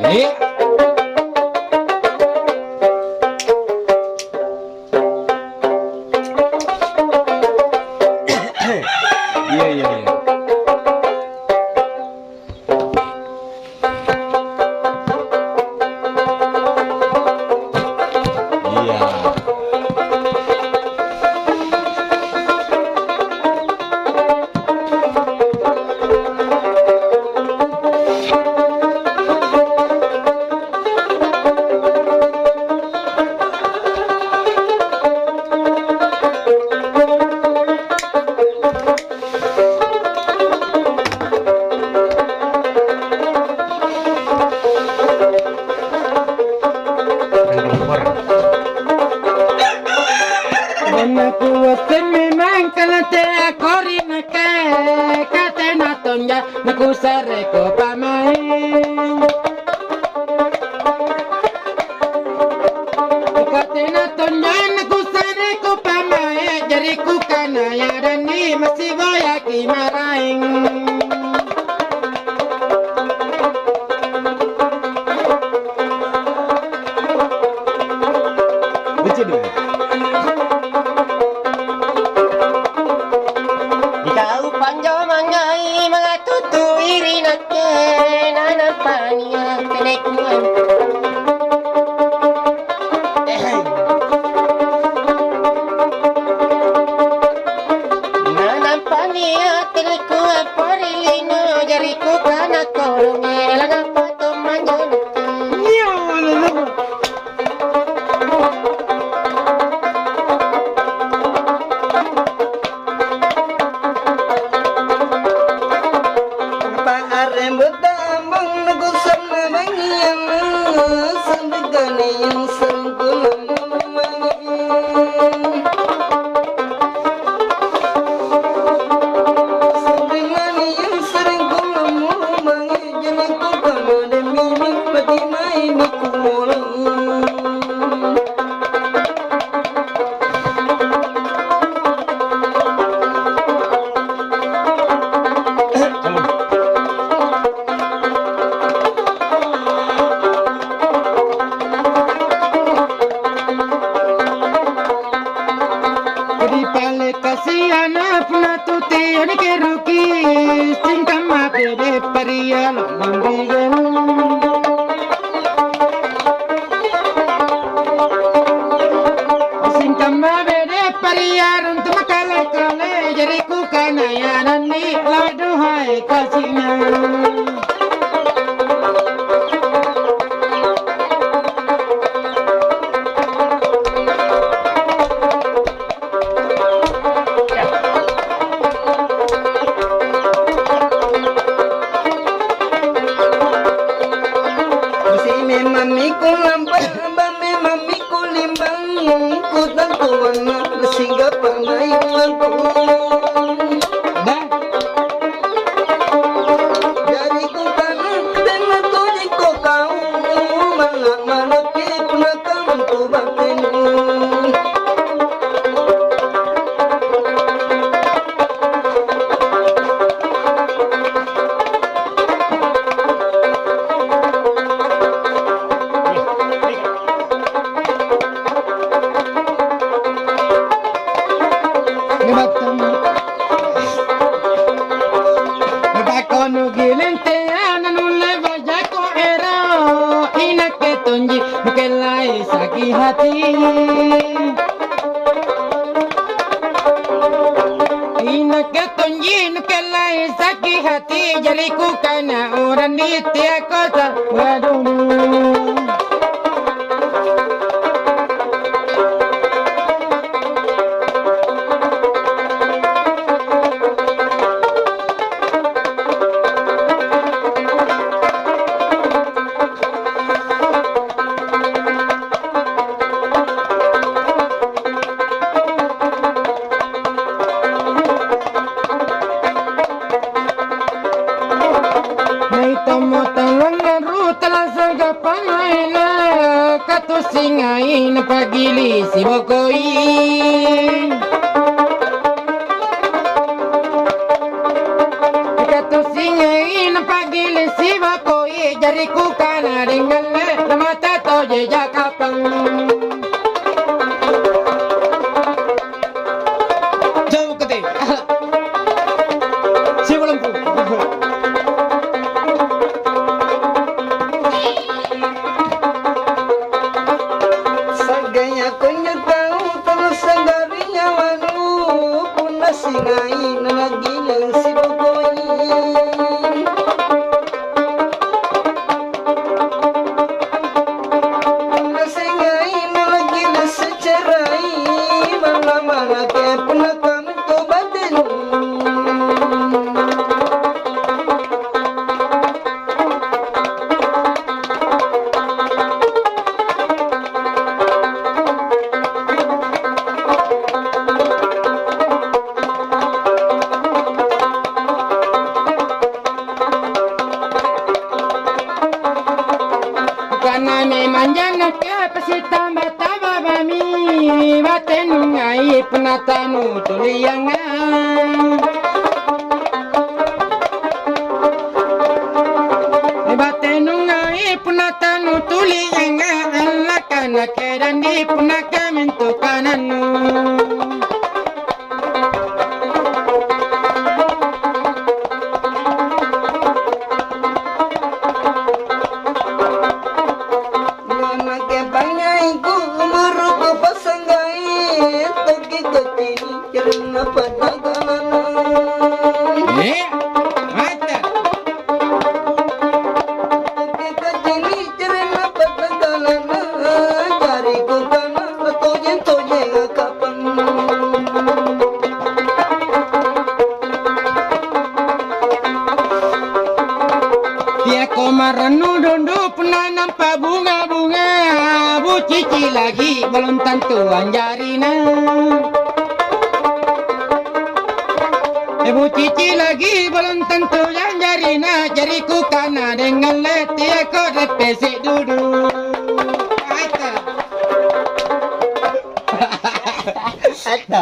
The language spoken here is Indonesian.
Iya, iya, iya. Naku sareko pamain Katena tonyan naku sareko pamain Jariku kanaya dan ni masih boyaki maraing Baca dulu. Ikaw panjo mangai mga tutuiri na nanapaniya pinekuan. Nanapaniya pinekuan parilino jariku kana korong elang apa to manjo. jariku kana dengan le mata toje jakapang. Jauh kete. Si belum. Saganya kunya tahu terus sanggarinya wanu punah singai lagi yang si bogoi. Punah singai lagi yang secerai mana-mana ke punah kami tobatin. Kana me manjana ke pasita mataba bami batenungai punatanu tuliyanga. Batenungai punatanu tuliyanga alla kana kerandi punakamintu kananu. Ke bangai ku umur ku pasanggai toki toki cerna patagalan. Mata. Toki toki cerna patagalan cari ku kana toje kapan. Dia komaranu dondo pernah nampak bunga-bunga. Bu cici lagi belum tentu anjarina. Bu cici lagi belum tentu anjarina. Jariku kana dengan leti aku repesi duduk. Ata.